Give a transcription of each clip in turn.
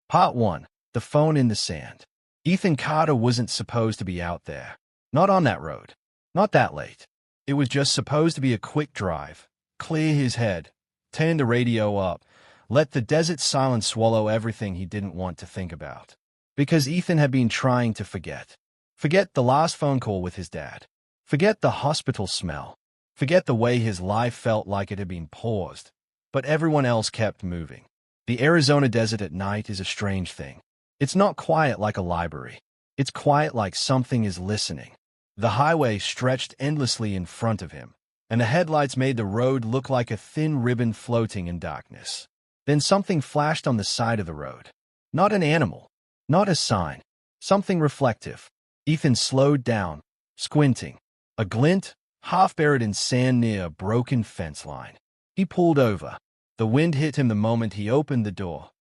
Part 1. The phone in the sand. Ethan Carter wasn't supposed to be out there. Not on that road. Not that late. It was just supposed to be a quick drive. Clear his head. Turn the radio up. Let the desert silence swallow everything he didn't want to think about. Because Ethan had been trying to forget. Forget the last phone call with his dad. Forget the hospital smell. Forget the way his life felt like it had been paused. But everyone else kept moving. The Arizona desert at night is a strange thing. It's not quiet like a library. It's quiet like something is listening. The highway stretched endlessly in front of him, and the headlights made the road look like a thin ribbon floating in darkness. Then something flashed on the side of the road. Not an animal. Not a sign. Something reflective. Ethan slowed down, squinting. A glint, half buried in sand near a broken fence line. He pulled over. The wind hit him the moment he opened the door.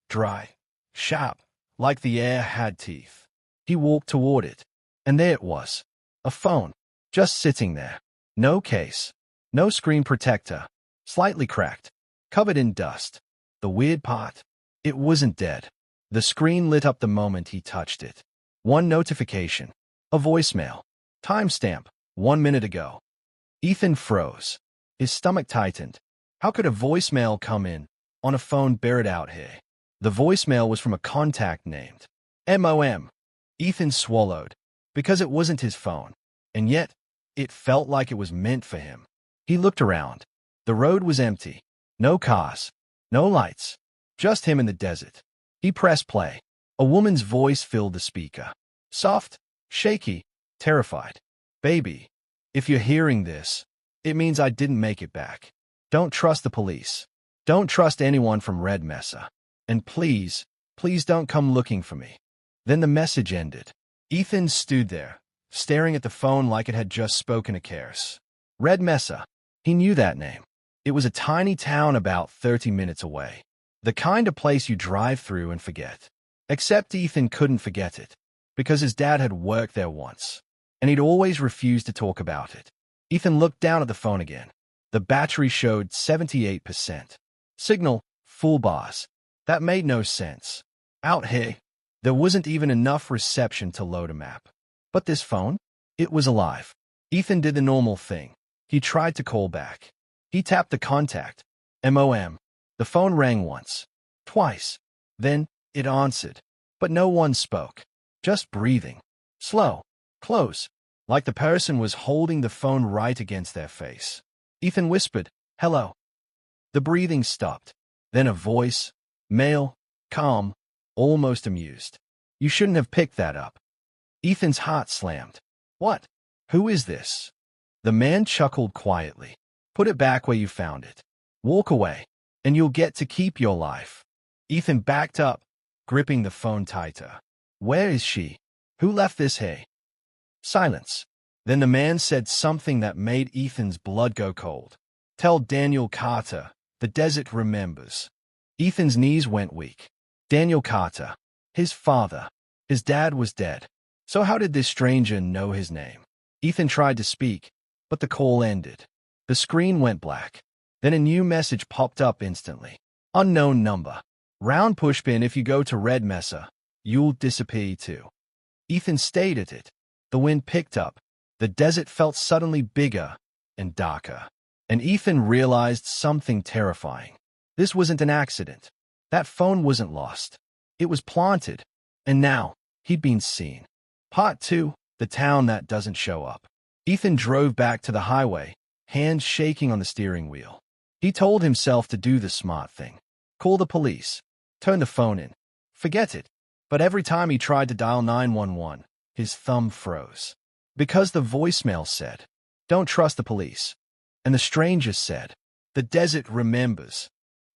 Dry, sharp, like the air had teeth. He walked toward it, and there it was. A phone, just sitting there. No case, no screen protector, slightly cracked, covered in dust. The weird part, it wasn't dead. The screen lit up the moment he touched it. One notification, a voicemail, timestamp, 1 minute ago. Ethan froze. His stomach tightened. How could a voicemail come in on a phone buried out here? The voicemail was from a contact named MOM. Ethan swallowed, because it wasn't his phone, and yet it felt like it was meant for him. He looked around. The road was empty. No cars, no lights, just him in the desert. He pressed play. A woman's voice filled the speaker. Soft, shaky, terrified. Baby, if you're hearing this, it means I didn't make it back. Don't trust the police. Don't trust anyone from Red Mesa. And please, please don't come looking for me. Then the message ended. Ethan stood there, staring at the phone like it had just spoken a curse. Red Mesa. He knew that name. It was a tiny town about 30 minutes away. The kind of place you drive through and forget. Except Ethan couldn't forget it, because his dad had worked there once, and he'd always refused to talk about it. Ethan looked down at the phone again. The battery showed 78%. Signal, full bars. That made no sense. Out here, there wasn't even enough reception to load a map. But this phone? It was alive. Ethan did the normal thing. He tried to call back. He tapped the contact. MOM. The phone rang once. Twice. Then, it answered. But no one spoke. Just breathing. Slow. Close. Like the person was holding the phone right against their face. Ethan whispered, "Hello." The breathing stopped. Then a voice, male, calm, almost amused. "You shouldn't have picked that up." Ethan's heart slammed. "What? Who is this?" The man chuckled quietly. "Put it back where you found it. Walk away, and you'll get to keep your life." Ethan backed up, gripping the phone tighter. "Where is she? Who left this here?" Silence. Then the man said something that made Ethan's blood go cold. "Tell Daniel Carter, the desert remembers." Ethan's knees went weak. Daniel Carter. His father. His dad was dead. So how did this stranger know his name? Ethan tried to speak, but the call ended. The screen went black. Then a new message popped up instantly. Unknown number. Round pushpin, if you go to Red Mesa, you'll disappear too. Ethan stayed at it. The wind picked up. The desert felt suddenly bigger and darker. And Ethan realized something terrifying. This wasn't an accident. That phone wasn't lost. It was planted. And now, he'd been seen. Part 2. The town that doesn't show up. Ethan drove back to the highway, hands shaking on the steering wheel. He told himself to do the smart thing. Call the police. Turn the phone in. Forget it. But every time he tried to dial 911, his thumb froze. Because the voicemail said, "Don't trust the police." And the stranger said, "The desert remembers."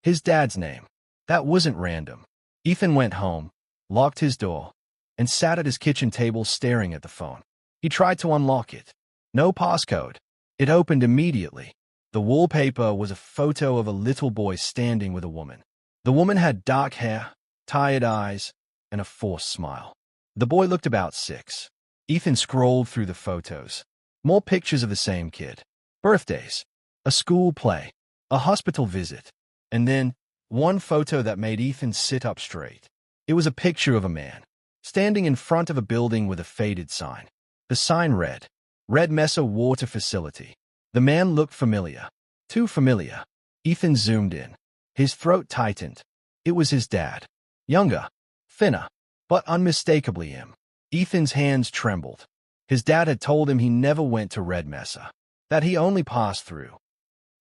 His dad's name. That wasn't random. Ethan went home, locked his door, and sat at his kitchen table staring at the phone. He tried to unlock it. No passcode. It opened immediately. The wallpaper was a photo of a little boy standing with a woman. The woman had dark hair, tired eyes, and a forced smile. The boy looked about 6. Ethan scrolled through the photos. More pictures of the same kid. Birthdays. A school play. A hospital visit. And then, one photo that made Ethan sit up straight. It was a picture of a man standing in front of a building with a faded sign. The sign read, Red Mesa Water Facility. The man looked familiar. Too familiar. Ethan zoomed in. His throat tightened. It was his dad. Younger, thinner, but unmistakably him. Ethan's hands trembled. His dad had told him he never went to Red Mesa, that he only passed through.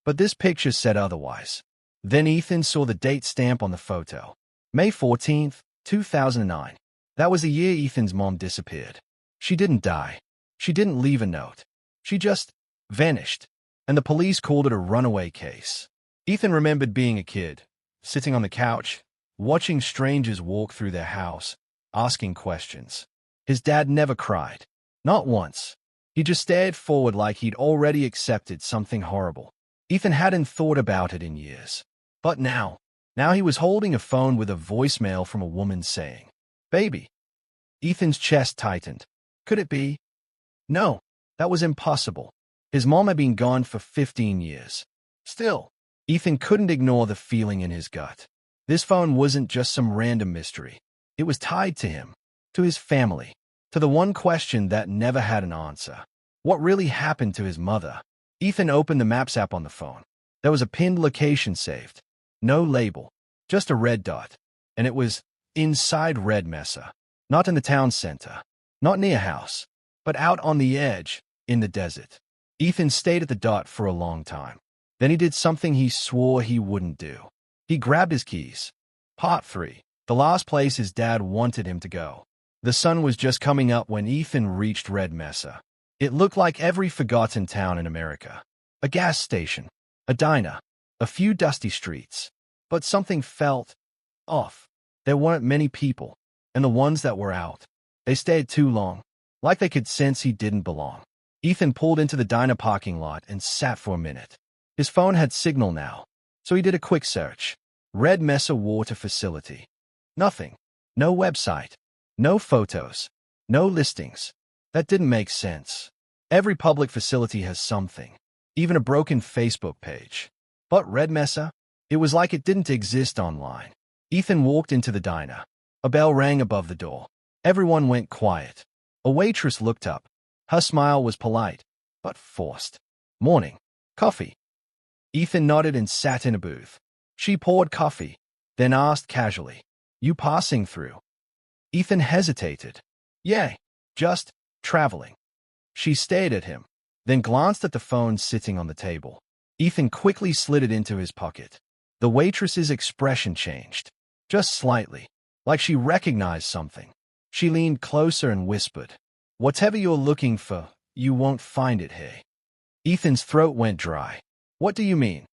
But this picture said otherwise. Then Ethan saw the date stamp on the photo. May 14th, 2009. That was the year Ethan's mom disappeared. She didn't die. She didn't leave a note. She just vanished. And the police called it a runaway case. Ethan remembered being a kid, sitting on the couch, watching strangers walk through their house, asking questions. His dad never cried. Not once. He just stared forward like he'd already accepted something horrible. Ethan hadn't thought about it in years. But now he was holding a phone with a voicemail from a woman saying, "Baby." Ethan's chest tightened. Could it be? No, that was impossible. His mom had been gone for 15 years. Still, Ethan couldn't ignore the feeling in his gut. This phone wasn't just some random mystery. It was tied to him, to his family, to the one question that never had an answer. What really happened to his mother? Ethan opened the Maps app on the phone. There was a pinned location saved. No label, just a red dot. And it was inside Red Mesa. Not in the town center, not near a house, but out on the edge, in the desert. Ethan stayed at the dot for a long time. Then he did something he swore he wouldn't do. He grabbed his keys. Part 3. The last place his dad wanted him to go. The sun was just coming up when Ethan reached Red Mesa. It looked like every forgotten town in America. A gas station, a diner, a few dusty streets. But something felt off. There weren't many people, and the ones that were out, they stayed too long, like they could sense he didn't belong. Ethan pulled into the diner parking lot and sat for a minute. His phone had signal now, so he did a quick search. Red Mesa Water Facility. Nothing. No website. No photos. No listings. That didn't make sense. Every public facility has something, even a broken Facebook page. But Red Mesa? It was like it didn't exist online. Ethan walked into the diner. A bell rang above the door. Everyone went quiet. A waitress looked up. Her smile was polite, but forced. "Morning. Coffee." Ethan nodded and sat in a booth. She poured coffee, then asked casually, "You passing through?" Ethan hesitated. "Yeah, just traveling." She stared at him, then glanced at the phone sitting on the table. Ethan quickly slid it into his pocket. The waitress's expression changed, just slightly, like she recognized something. She leaned closer and whispered, "Whatever you're looking for, you won't find it here." Ethan's throat went dry. "What do you mean?"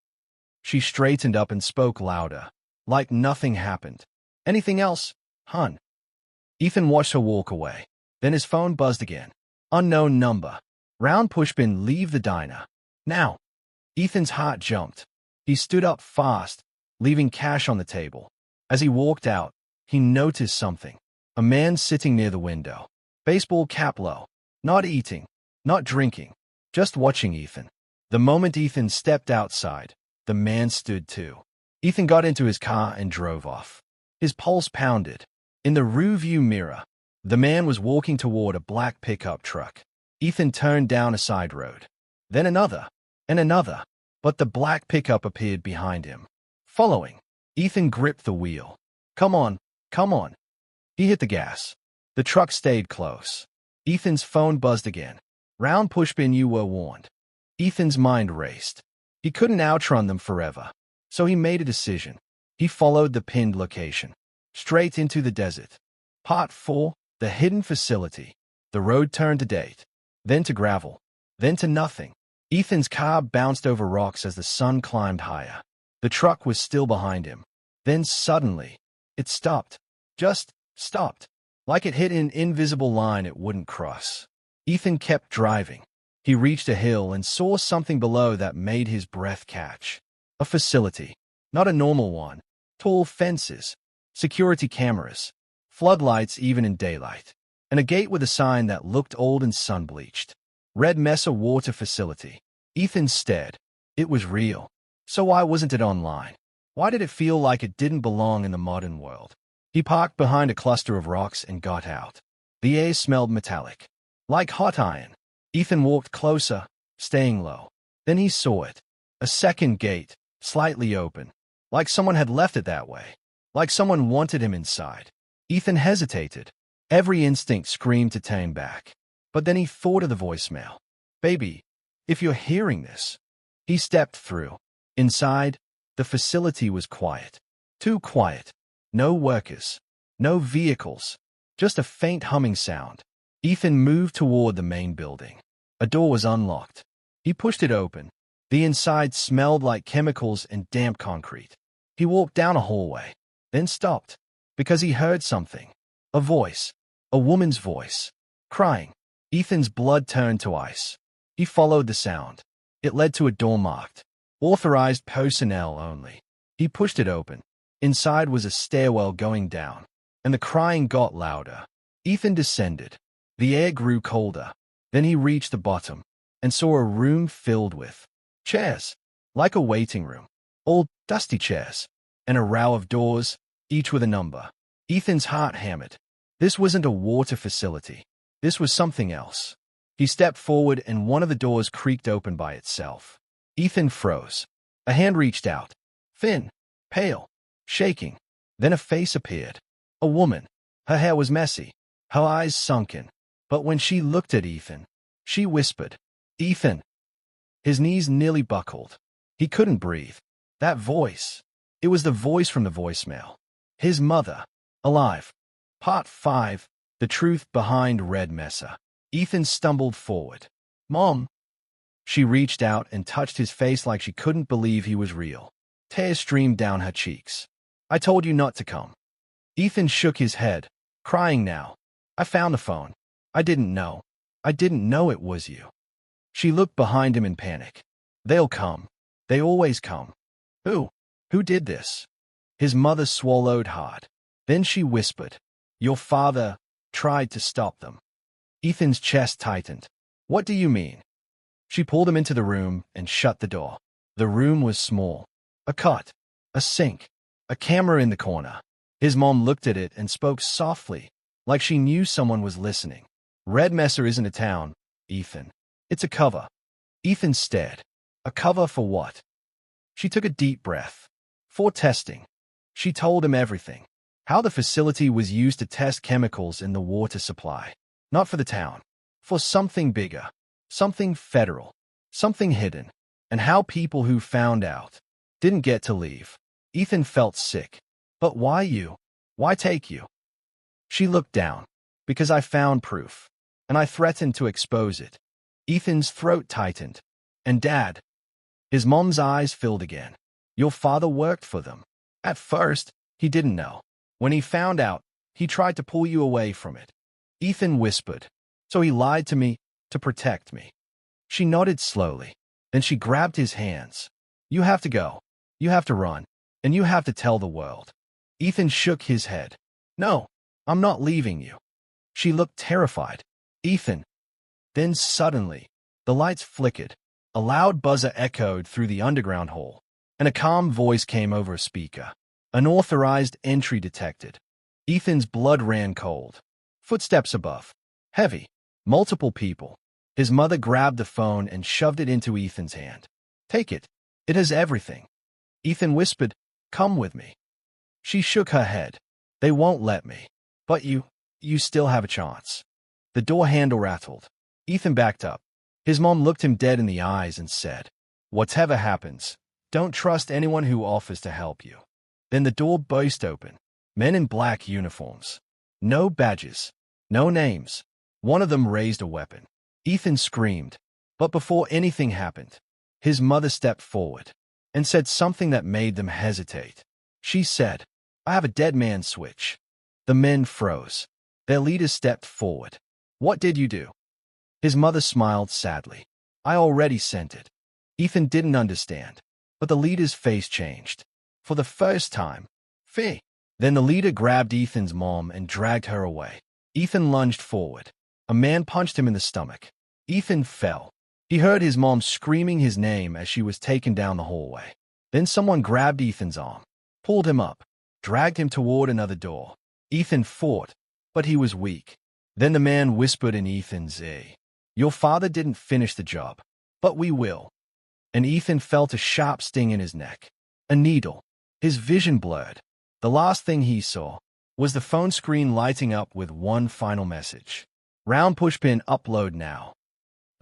She straightened up and spoke louder, like nothing happened. "Anything else, hun?" Ethan watched her walk away. Then his phone buzzed again. Unknown number. Round pushpin, leave the diner. Now. Ethan's heart jumped. He stood up fast, leaving cash on the table. As he walked out, he noticed something. A man sitting near the window. Baseball cap low. Not eating. Not drinking. Just watching Ethan. The moment Ethan stepped outside, the man stood too. Ethan got into his car and drove off. His pulse pounded. In the rearview mirror, the man was walking toward a black pickup truck. Ethan turned down a side road. Then another, and another. But the black pickup appeared behind him. Following, Ethan gripped the wheel. Come on, come on. He hit the gas. The truck stayed close. Ethan's phone buzzed again. Round pushpin, you were warned. Ethan's mind raced. He couldn't outrun them forever. So he made a decision. He followed the pinned location. Straight into the desert. Part 4, the hidden facility. The road turned to dirt, then to gravel, then to nothing. Ethan's car bounced over rocks as the sun climbed higher. The truck was still behind him. Then suddenly, it stopped. Just stopped. Like it hit an invisible line it wouldn't cross. Ethan kept driving. He reached a hill and saw something below that made his breath catch. A facility. Not a normal one. Tall fences. Security cameras. Floodlights even in daylight. And a gate with a sign that looked old and sun-bleached. Red Mesa Water Facility. Ethan stared. It was real. So why wasn't it online? Why did it feel like it didn't belong in the modern world? He parked behind a cluster of rocks and got out. The air smelled metallic, like hot iron. Ethan walked closer, staying low. Then he saw it. A second gate, slightly open, like someone had left it that way, like someone wanted him inside. Ethan hesitated. Every instinct screamed to turn back. But then he thought of the voicemail. Baby, if you're hearing this. He stepped through. Inside, the facility was quiet. Too quiet. No workers. No vehicles. Just a faint humming sound. Ethan moved toward the main building. A door was unlocked. He pushed it open. The inside smelled like chemicals and damp concrete. He walked down a hallway, then stopped, because he heard something. A voice. A woman's voice. Crying. Ethan's blood turned to ice. He followed the sound. It led to a door marked, "Authorized personnel only." He pushed it open. Inside was a stairwell going down, and the crying got louder. Ethan descended. The air grew colder. Then he reached the bottom and saw a room filled with chairs, like a waiting room, all dusty chairs, and a row of doors, each with a number. Ethan's heart hammered. This wasn't a water facility. This was something else. He stepped forward and one of the doors creaked open by itself. Ethan froze. A hand reached out. Thin, pale, shaking. Then a face appeared. A woman. Her hair was messy, her eyes sunken. But when she looked at Ethan, she whispered, "Ethan." His knees nearly buckled. He couldn't breathe. That voice. It was the voice from the voicemail. His mother. Alive. Part 5. The Truth Behind Red Mesa. Ethan stumbled forward. "Mom." She reached out and touched his face like she couldn't believe he was real. Tears streamed down her cheeks. "I told you not to come." Ethan shook his head, crying now. "I found the phone. I didn't know. I didn't know it was you." She looked behind him in panic. "They'll come. They always come." "Who? Who did this?" His mother swallowed hard. Then she whispered, "Your father tried to stop them." Ethan's chest tightened. "What do you mean?" She pulled him into the room and shut the door. The room was small. A cot, a sink, a camera in the corner. His mom looked at it and spoke softly, like she knew someone was listening. "Red Mesa isn't a town, Ethan. It's a cover." Ethan stared. A cover for what? She took a deep breath. "For testing." She told him everything. How the facility was used to test chemicals in the water supply. Not for the town. For something bigger. Something federal. Something hidden. And how people who found out didn't get to leave. Ethan felt sick. "But why you? Why take you?" She looked down. "Because I found proof. And I threatened to expose it." Ethan's throat tightened. "And Dad?" His mom's eyes filled again. "Your father worked for them. At first, he didn't know. When he found out, he tried to pull you away from it." Ethan whispered. "So he lied to me, to protect me." She nodded slowly. Then she grabbed his hands. "You have to go. You have to run. And you have to tell the world." Ethan shook his head. "No, I'm not leaving you." She looked terrified. "Ethan." Then suddenly, the lights flickered. A loud buzzer echoed through the underground hall, and a calm voice came over a speaker. "Unauthorized entry detected." Ethan's blood ran cold. Footsteps above. Heavy. Multiple people. His mother grabbed the phone and shoved it into Ethan's hand. "Take it. It has everything." Ethan whispered, "Come with me." She shook her head. "They won't let me. But you still have a chance." The door handle rattled. Ethan backed up. His mom looked him dead in the eyes and said, "Whatever happens, don't trust anyone who offers to help you." Then the door burst open. Men in black uniforms. No badges. No names. One of them raised a weapon. Ethan screamed. But before anything happened, his mother stepped forward and said something that made them hesitate. She said, "I have a dead man switch." The men froze. Their leader stepped forward. "What did you do?" His mother smiled sadly. "I already sent it." Ethan didn't understand, but the leader's face changed. For the first time, fear. Then the leader grabbed Ethan's mom and dragged her away. Ethan lunged forward. A man punched him in the stomach. Ethan fell. He heard his mom screaming his name as she was taken down the hallway. Then someone grabbed Ethan's arm, pulled him up, dragged him toward another door. Ethan fought, but he was weak. Then the man whispered in Ethan's ear, "Your father didn't finish the job, but we will." And Ethan felt a sharp sting in his neck. A needle. His vision blurred. The last thing he saw was the phone screen lighting up with one final message. Round pushpin upload now.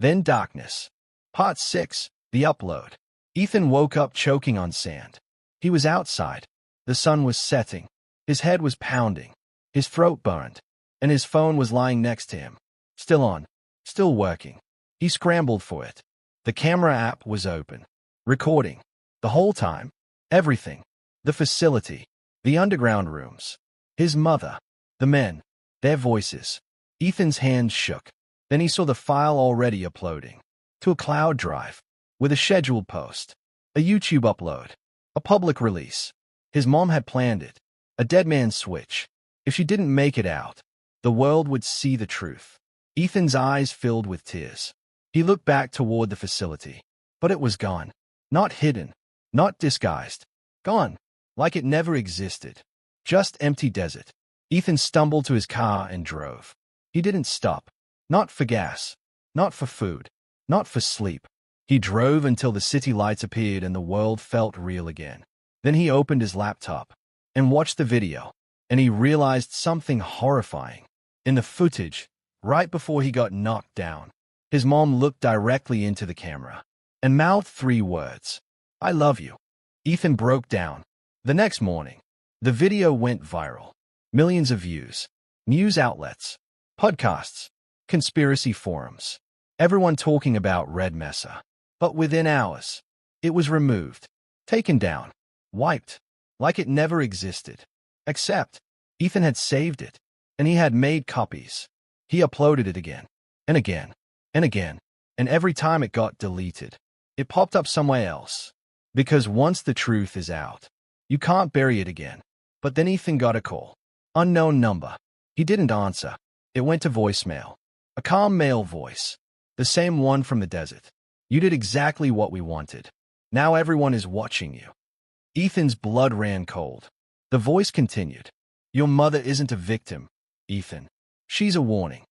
Then darkness. Part 6. The upload. Ethan woke up choking on sand. He was outside. The sun was setting. His head was pounding. His throat burned. And his phone was lying next to him. Still on. Still working. He scrambled for it. The camera app was open. Recording. The whole time. Everything. The facility. The underground rooms. His mother. The men. Their voices. Ethan's hands shook. Then he saw the file already uploading. To a cloud drive. With a scheduled post. A YouTube upload. A public release. His mom had planned it. A dead man's switch. If she didn't make it out, the world would see the truth. Ethan's eyes filled with tears. He looked back toward the facility. But it was gone. Not hidden. Not disguised. Gone. Like it never existed. Just empty desert. Ethan stumbled to his car and drove. He didn't stop. Not for gas. Not for food. Not for sleep. He drove until the city lights appeared and the world felt real again. Then he opened his laptop and watched the video, and he realized something horrifying. In the footage, right before he got knocked down, his mom looked directly into the camera and mouthed 3 words. "I love you." Ethan broke down. The next morning, the video went viral. Millions of views. News outlets. Podcasts. Conspiracy forums. Everyone talking about Red Mesa. But within hours, it was removed. Taken down. Wiped. Like it never existed. Except, Ethan had saved it. And he had made copies. He uploaded it again. And again. And again. And every time it got deleted, it popped up somewhere else. Because once the truth is out, you can't bury it again. But then Ethan got a call. Unknown number. He didn't answer. It went to voicemail. A calm male voice. The same one from the desert. "You did exactly what we wanted. Now everyone is watching you." Ethan's blood ran cold. The voice continued. "Your mother isn't a victim, Ethan. She's a warning."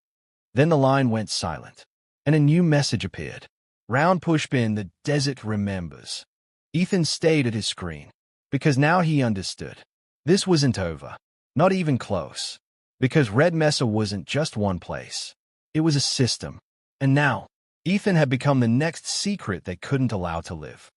Then the line went silent. And a new message appeared. "Round pushpin, the desert remembers." Ethan stayed at his screen. Because now he understood. This wasn't over. Not even close. Because Red Mesa wasn't just one place. It was a system. And now, Ethan had become the next secret they couldn't allow to live.